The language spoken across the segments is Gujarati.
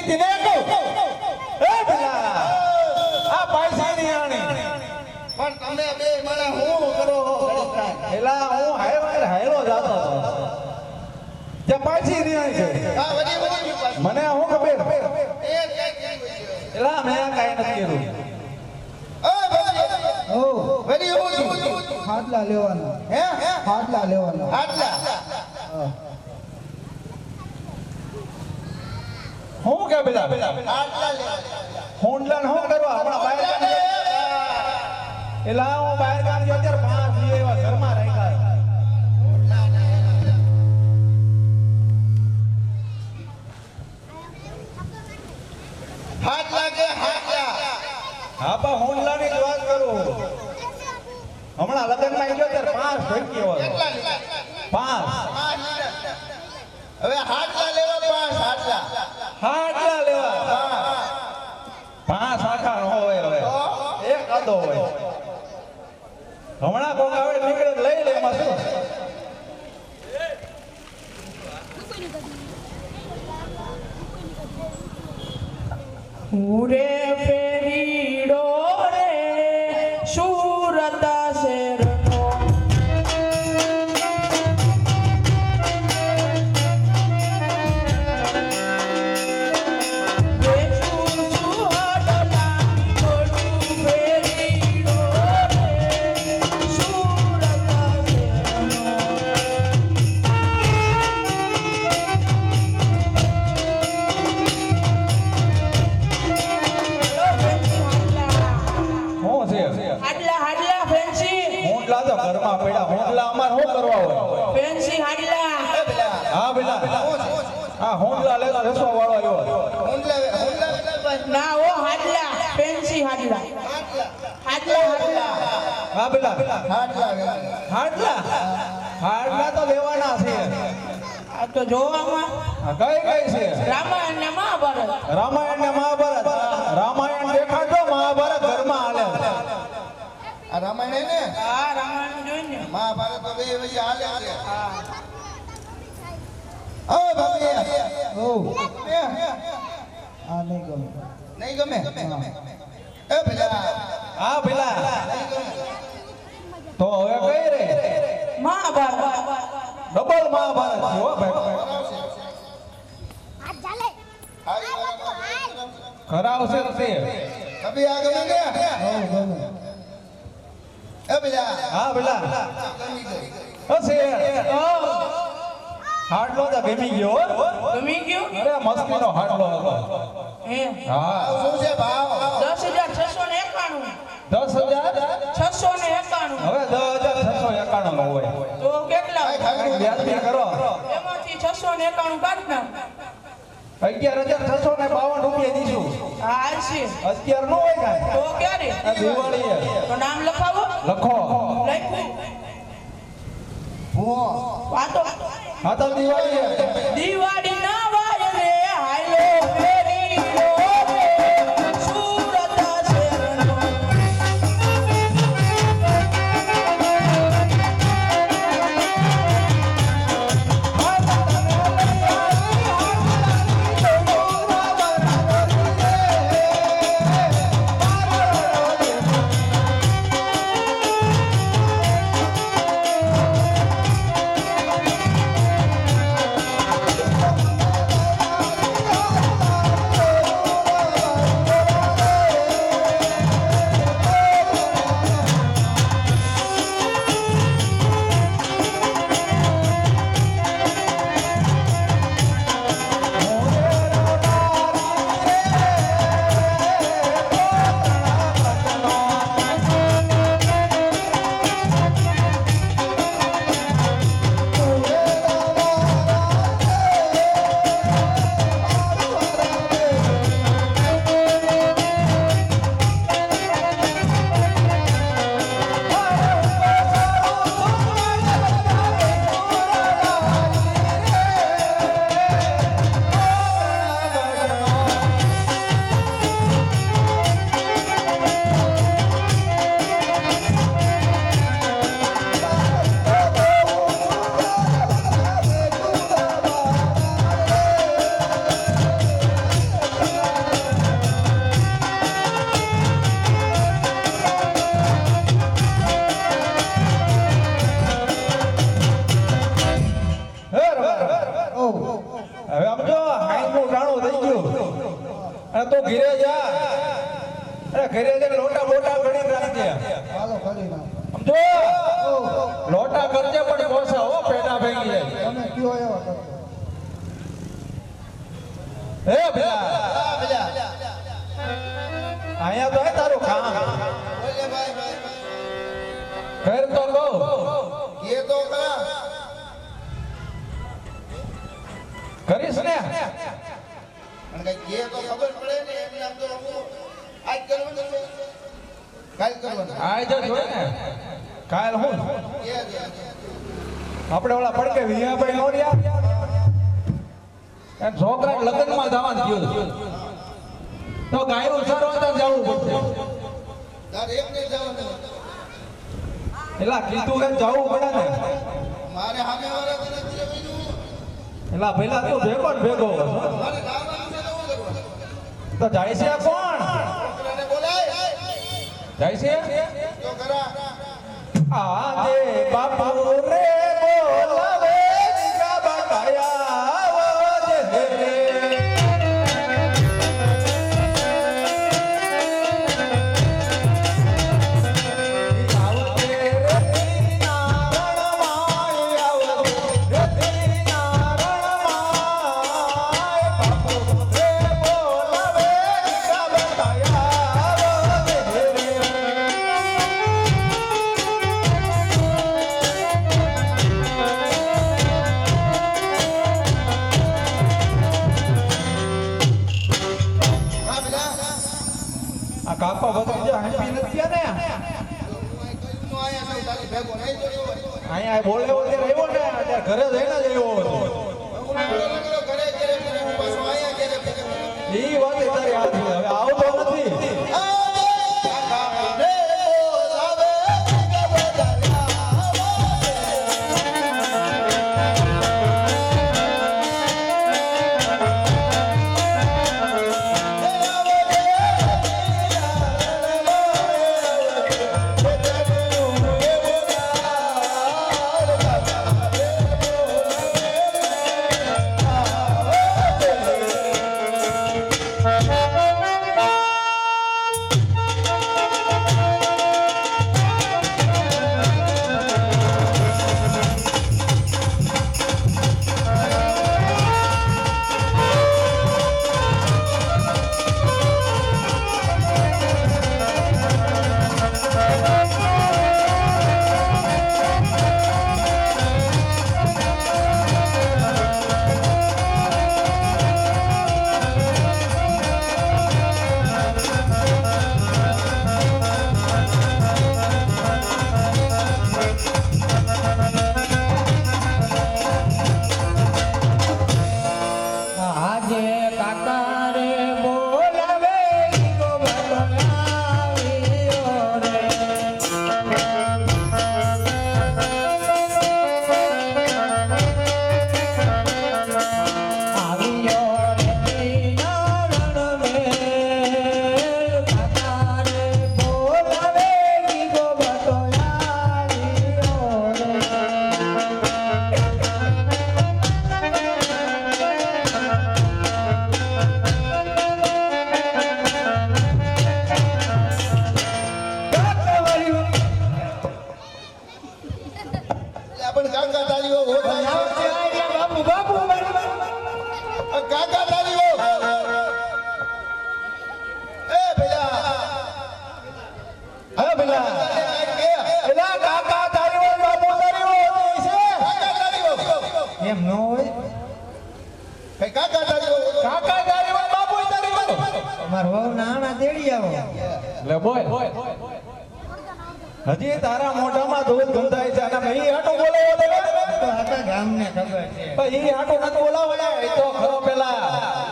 દિને કહું એ પેલા આ પૈસા ની આણી પણ તમે બે મને હું કરો પેલા હું હાયલો જાતો જે પાછી ની આણી છે હા વડી મને હું ખબર એ કઈ પેલા મેં કાઈ નથી કીધું વડી હું હાડલા લેવાના હે હાડલા લેવાના આટલા હું કે પેલા આટલા લે હોન્ડલાન હું કરવા હમણાં બહાર એલા હું બહાર ગામ ગયો ત્યારે 5 દી એવા ઘરમાં રાખ્યા આટલા કે આટલા હા બા હોન્ડલાની જ વાત કરું હમણાં લગ્નમાં ગયો ત્યારે 5 ભેગી હોય કેટલા લીધા 5 હવે આટલા લેવા પાસ આટલા હાટલા લેવા 5 આખા ન હોય હવે એક આદો હોય હમણાં કોક આવે નીકળે લઈ લે એમાં શું ઉરે ફેરીડો રે સુરત શેરનો વેચું સુહડલા ગોડું ફેરીડો રે સુરત શેરનો શું છે હાડલા હાડલા ફેન્સી હોન્ડલા તો ઘરમાં પડ્યા હોન્ડલા અમાર શું કરવા હોય ફેન્સી હાડલા હા બેટા હા હોન્ડલા લેવા રસવા વાળો આવ્યો હુંડલા ના ઓ હાડલા ફેન્સી હાડલા હાડલા હાડલા હા બેટા આટલા હાડલા હાડલા તો લેવાના છે આ તો જોવામાં આ કઈ કઈ છે રામાયણ ને મહાભારત રામાયણ ને મહાભારત રામાયણ દેખાડો મહાભારત ઘરમાં હાલે આ રામાયણ હે ને હા રામાયણ જોઈને મહાભારત તો બે વચ્ચે હાલે છે ઓ ભાભી ઓ આ નહીં ગમે નહીં ગમે એ પેલા હા પેલા તો હવે કઈ રે મહાભારત ડબલ મહાભારત છે હો ભાઈ કરાવશે તે કભી આ ગમે ને ગમે એ પેલા હા પેલા ગમી ગઈ હશે હાડલો તો ગમી ગયો હો. ગમી ગયું અરે મસ્તીનો હાડલો હતો હે હા શું છે ભાવ 10,691 10,000 691 હવે 10,691 નો હોય તો કેટલા કાંઈક વ્યાજબી કરો એમાંથી 691 કાઢ નાખ 11,652 રૂપિયા દીધું હા હાલશે અત્યાર નો હોય કાંઈ તો ક્યારે આ દિવાળી તો નામ લખાવો લખો લખ્યું ભૂવો આ તો હા તો દિવાળી દિવાળી ના વાર રે હાલો ફેરી રો રે સુરત શહેરનો એ અરે તું ઘરે જા. અરે ઘરે જઈને લોટા બોટા ઘડી રાખજે. હાલો કરી નાખ. સમજો? ઓ, લોટા કરજે પણ ઓછા હો, પેડા ભેગી જાય. તમે કયો એવા કરજો. હે ભલા, હા પેલા અહીંયા તો હે તારું કામ. બોલે ભાઈ ભાઈ ઘર તો કહો. એ તો કરા કરીશ ને? અને કઈ એ તો ખબર પડે ને એમ નામ તો હું આજ કરવાનું છે કાલ કરવાનું આજ જ હોય ને. કાલ હું એ આપણે ઓલા પડકે વિયાભાઈ નોરિયા એ છોકરા લગ્નમાં જવાનું થયું તો ગાયું સરવા જવું પડશે. તારે એક ને જવાનું એલા કીધું કે જવું પડે ને. મારે સામે વાળા તને કીધું એલા પેલા તું ભેગો ને ભેગો મારે ગાવાનું છે તો શું કરવાનું તો જાય છે કોણ? છોકરાને બોલાય જાય છે તો કરા આજે બાપુ રે બોલાવે કા બકાયા વાજે રે. હા પેલા આ કાપા વધી જાય હેપી નથી ને. કયું આયા છે તારી ભેગો નહીં જોયો અહીંયા બોલે ત્યારે આવ્યો ને અત્યારે ઘરે જઈને જ આવ્યો હતો. ઘરે ઘરે હું પાછો આયા ઘરે ઈ વાત તારી હાથી હવે આવતો નથી. આજે કાકા રે બોલાવે ઈકો બદલાવ્યો રે. આવ્યો રે કિનારણ મેલ. કાકા રે બોલાવે ઈકો બદલાવ્યો રે. પણ કાકા તારીઓ હો બાપુ બાપુ કાકા તારીઓ એ પેલા હવે પેલા એલા કાકા તારી હોય બાપુ તારી હોય છે. કાકા તારીઓ એમ ન હોય. કઈ કાકા તારીઓ કાકા તારી હોય બાપુ તારી હોય. અમાર વહુ નાના તેડી આવો. લે બોય હજી તારા મોઢામાં દૂધ ગંધાય છે અને મેં ઈ હાટું બોલાવો તો તો આખા ગામને ખબર છે. પણ ઈ હાટું નતું બોલાવો ને એ તો ખરો પેલા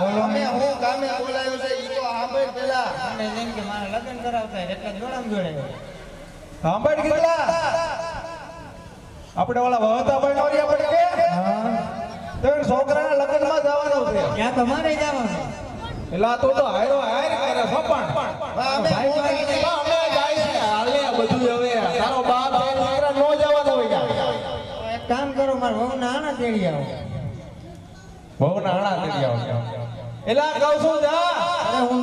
બોલો અમે હું ગામે બોલાયો છે ઈ તો સાંભળ પેલા અમે જેમ કે મારા લગ્ન કરાવતા હોય એટલે જોડામ જોડે. સાંભળ કેટલા આપણે ઓલા વહતા ભાઈ નોરિયા પડી કે હા. તો એ છોકરાના લગ્નમાં જવાનું છે. ત્યાં તમારે જવાનું. એલા તું તો હાયરો હાયર કરે છો પણ હા, અમે હું અમે જાય છે હાલે બધું હવે તારો બાપ એ છોકરા નો જવાનો હોય એક કામ કરો, મારા વહુ નાના તેડી આવો. બહુ નાણા થઈ ગયા એલા કહું છું જા અરે હું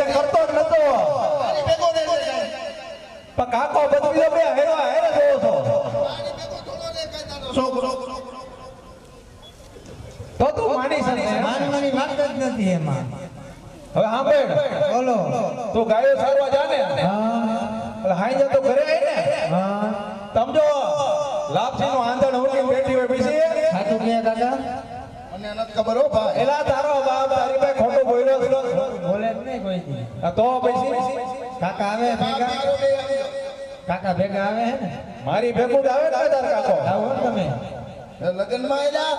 છે કરતો જ નતો મારી ભેગો રહે છે જાય. પણ કાકો બદલી બે હેરવા હેરે જોવો છો મારી ભેગો થોડો રે કાંઈ તારો છોકરો. તો તું માની શકે માનવાની વાત જ નથી એમાં. હવે સાંભળ બોલો. તું ગાયો સારવા જાને હા એટલે હાઈ તો ઘરે આય ને હા સમજો લાપસી નું આંધણ ઉઠીને બેઠી હોય પછી સાચું કે કાકા? મને નથી ખબર હો ભાઈ. એલા તારો બાપ તારી પાસે ખોટું બોલ્યો બોલે જ નહીં કોઈ દી. તો પછી કાકા આવે બાપ ભેગા? મારો બે આવ્યો. કાકા ભેગા આવે હે ને? મારી ભેગું જ આવે ને તાર કાકો આવો ને તમે. એ લગ્નમાં આયલા.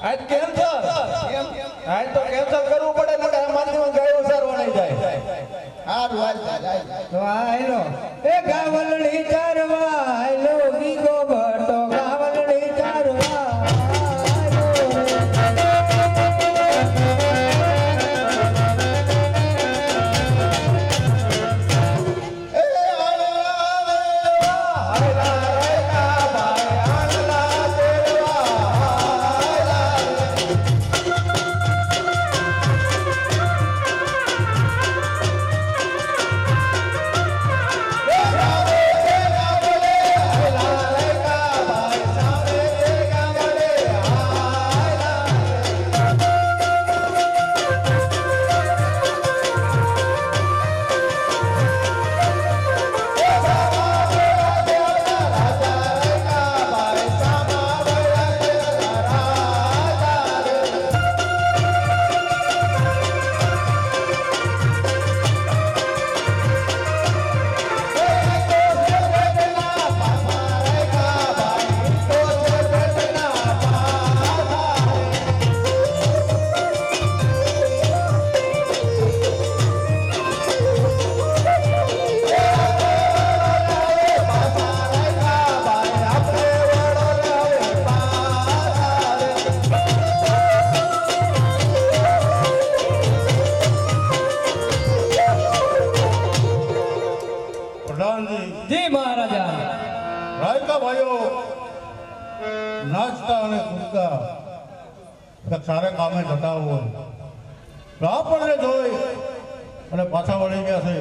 આજ કેન્સર આજ તો કેન્સલ કરવું પડે ને મારી ગાયો સારવા નહીં જાય હારું હાલ જાય. તો આ આયલો એ ગાવલડી ચારવા આયલો ગીગો ભટો ગાવલડી ચારવા પ્રધાનજી જી મહારાજા. રાયકા ભાઈઓ નાચતા અને કૂદતા સારે કામે જતા હોય તો આપણને જોઈ અને પાછા વળી ગયા છે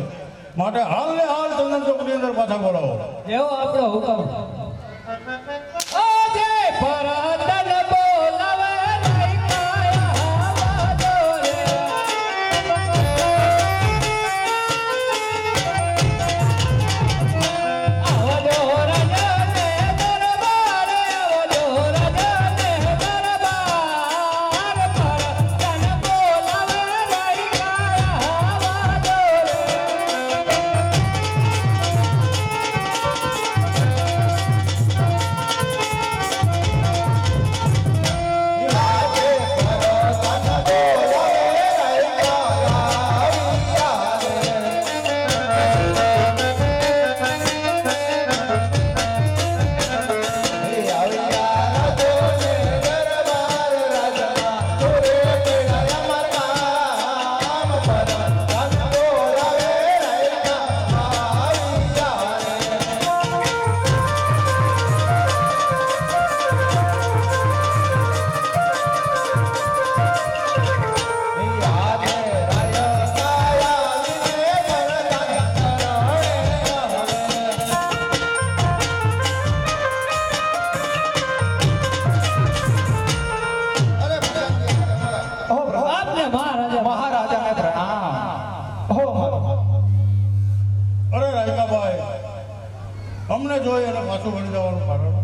માટે હાલ ને હાલ ચંદન ચોકની અંદર પાછા બોલાવો. જેવો આપણો હુકમ. આજે પરાતન બોલાવે રાયકાયા આવાજો રે. આવાજો રાજાને દરબારે, આવાજો રાજાને દરબાર. પરાતન બોલાવે રાયકાયા આવાજો રે. અરે પ્રધાનજી, તમારા. આપને મહારાજા. મહારાજાને પ્રણામ અરે રાયકાભાઈ અમને જોઈ અને પાછું વળી જવાનું કારણ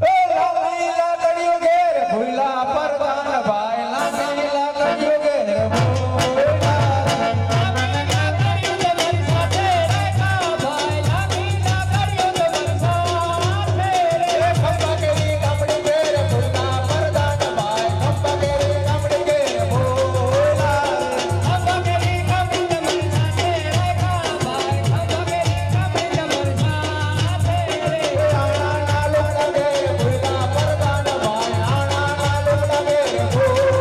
એ લાલી લાકડીઓ ઘેર ભૂલા પરદાન ભાઈ લાલી લાકડીઓ ઘેર ભૂલા ખંભા કેરી ગામડી ઘેર ભૂલા પરદાન ભાઈ ખંભા કેરી ગામડી ઘેર ભૂલા આણા ના લોકડા ઘેર ભૂલા પરદાન ભાઈ આણા ના લોકડા ઘેર ભૂલા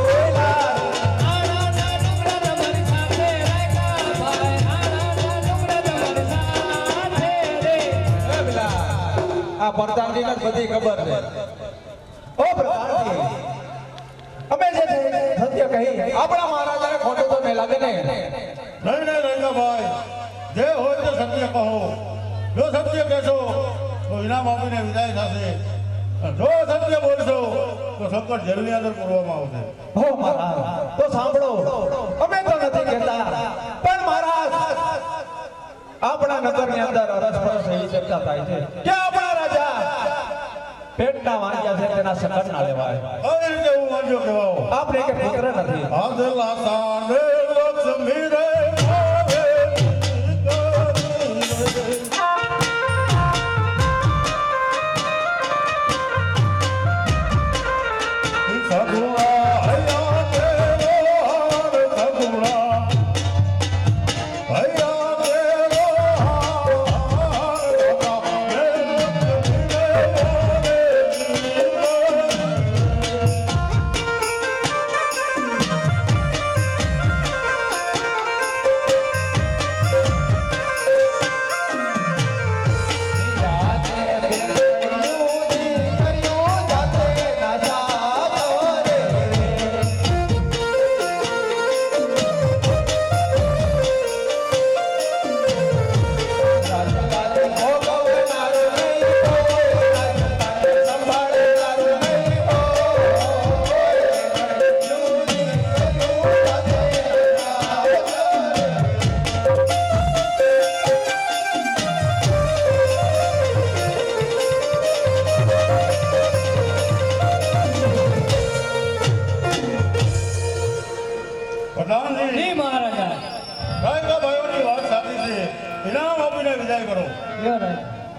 એ પેલા આ પરદાનજીને જ બધી ખબર છે ઓ પ્રધાનજી અમે જે સત્ય કહી આપણા મહારાજાને ખોટું તો નહીં લાગે ને નહીં નહીં रहेगा भाई जे हो तो सत्य कहो जो सत्य कहो तो इनाम आपीने विदाय थशे जो सत्य बोलशो तो संकट जेलनी अंदर पूरवामां आवशे હો મહારાજ તો સાંભળો અમે તો નથી કહેતા પણ મહારાજ આપણા નગરની અંદર અરસપરસ એવી ચર્ચા થાય છે કે આપણા રાજા પેટના વાંગ્યા છે તેના સકન ના લેવાય કઈ રીતે હું વાંજો કહેવાઓ આપણે કે પુત્ર નથી આદલા સાને લક્ષ્મી રે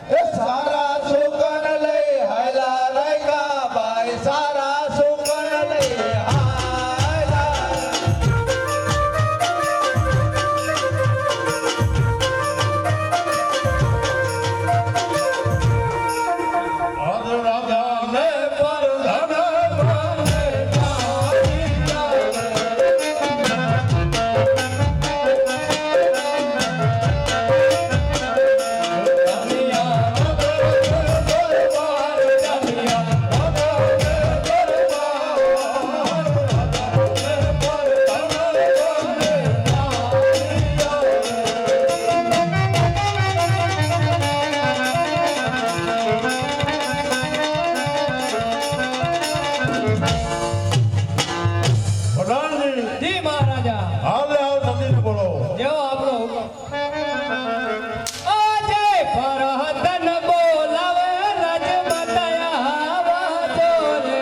એ સારા સુકન લઈ હાયલા રેગા ભાઈ સારા સુકન લઈ હાયલા આદ રાજા ને પર ધન જી મહારાજા હાલે આવ સતીને બોલો જેવો આપણો હુકમ અજય ફરહતન બોલાવે રાજમતયા વાતો રે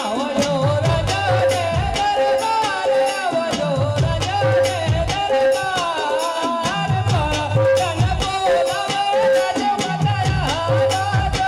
આવજો રાજા ને દરબાર આવજો રાજા ને દરબાર ફરહતન બોલાવે રાજમતયા વાતો રે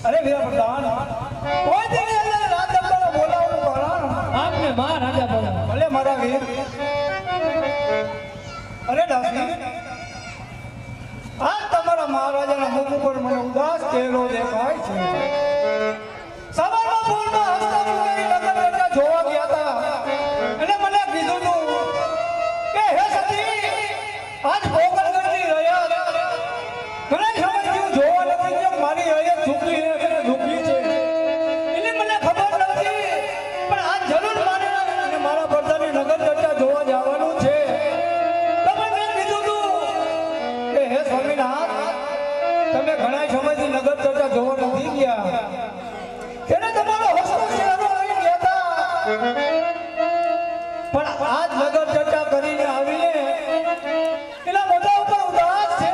અરે વીરા પ્રધાન કોઈ દિને એટલે રાત દરબાર બોલાવવાનું કારણ આપને મહારાજા બોલો ભલે મારા વીર અરે દાસી આ તમારા મહારાજાના મુખ ઉપર મને ઉદાસ ચહેરો દેખાય છે સવારમાં પૂર્ણ હસ્તમુખી લગ્ન કરતા જોવા ગયા હતા અને મને કીધું તું કે હે સતી આજ ભોગલ કરતી રહ્યા મને સમજ થયું જોવા નથી કે મારી હૈયત ઝૂકી છે કે ઝૂકી છે એટલે મને ખબર નથી પણ આજ જરૂર મારે અને મારા ભરતાની નગર ચર્ચા જોવા જવાનું છે તમે મેં કીધું તું હે સ્વામિનાથ તમે ઘણા સમયથી નગર ચર્ચા જોવા નથી ગયા કેને તમારો હસતો ચહેરો લઈ ગયા હતા પણ આજ નગર ચર્ચા કરીને આવીને એના મોઢા ઉપર ઉદાસ છે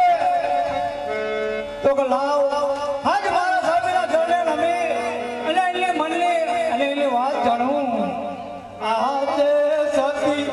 તો કે લાવ આજ મારા સ્વામીના ચરણે નમી અને એની મનની અને એની વાત જાણું આજે સતી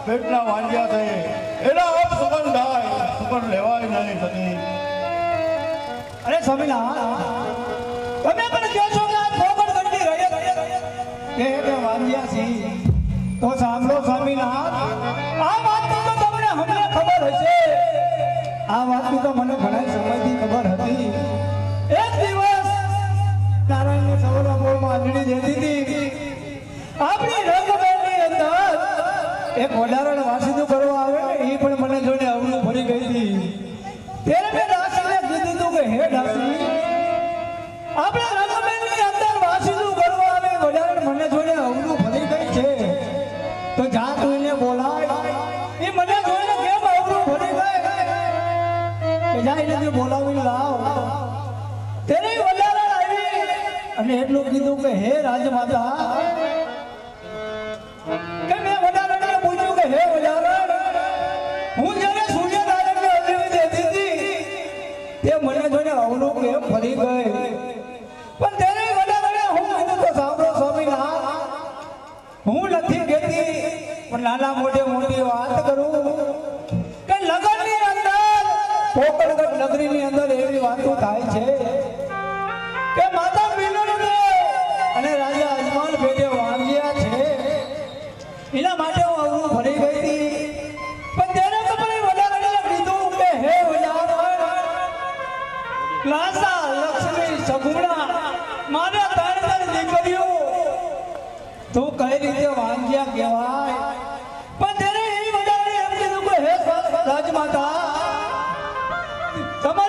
પેટના વાંજ્યા છે એના અપ સુગંધ થાય સુગંધ લેવાય નહીં થતી. અરે સ્વામિનાથ તમે પણ કહો છો કે આ ફોગટ ગંડી રહે કે વાંજ્યા છે તો સાંભળો સ્વામિનાથ આ વાતની તો તમને હમને ખબર હશે આ વાતની તો મને ઘણા સમયથી ખબર હતી. એક દિવસ નારાયણની સવારના મોળમાં આંધળી દેતી હતી આપણી રંગબેનની અંદર એક વધારણ વાસીદું કરવા આવે ને એ પણ મને જોઈને અવળું ભરી ગઈ હતી. ત્યારે મેં દાસીને કીધું હતું કે હે દાસી આપણે રંગબેનની અંદર વાસીદું કરવા આવે વધારણ મને જોઈને અવળું ભરી ગઈ ફરી ગઈ પણ તેને ગળે ગળે હું કીધું તો સાંભળો સ્વામીનાથ, હું નથી કહેતી પણ નાના મોઢે મોટી વાત કરું કે લગનની અંદર પોકળગઢ નગરીની અંદર એવી વાતો થાય છે કે માતા મીનળને અને રાજા અજમાન પેટે વાંગ્યા છે, એના માટે હું અવરું ફરી ગઈ હતી. પણ તેને તો મને વડાને કીધું કે હે વડા લાસા લક્ષ્મી સગુણા મારે ત્રણ દીકરીઓ તું કઈ રીતે વાંગ્યા કહેવાય.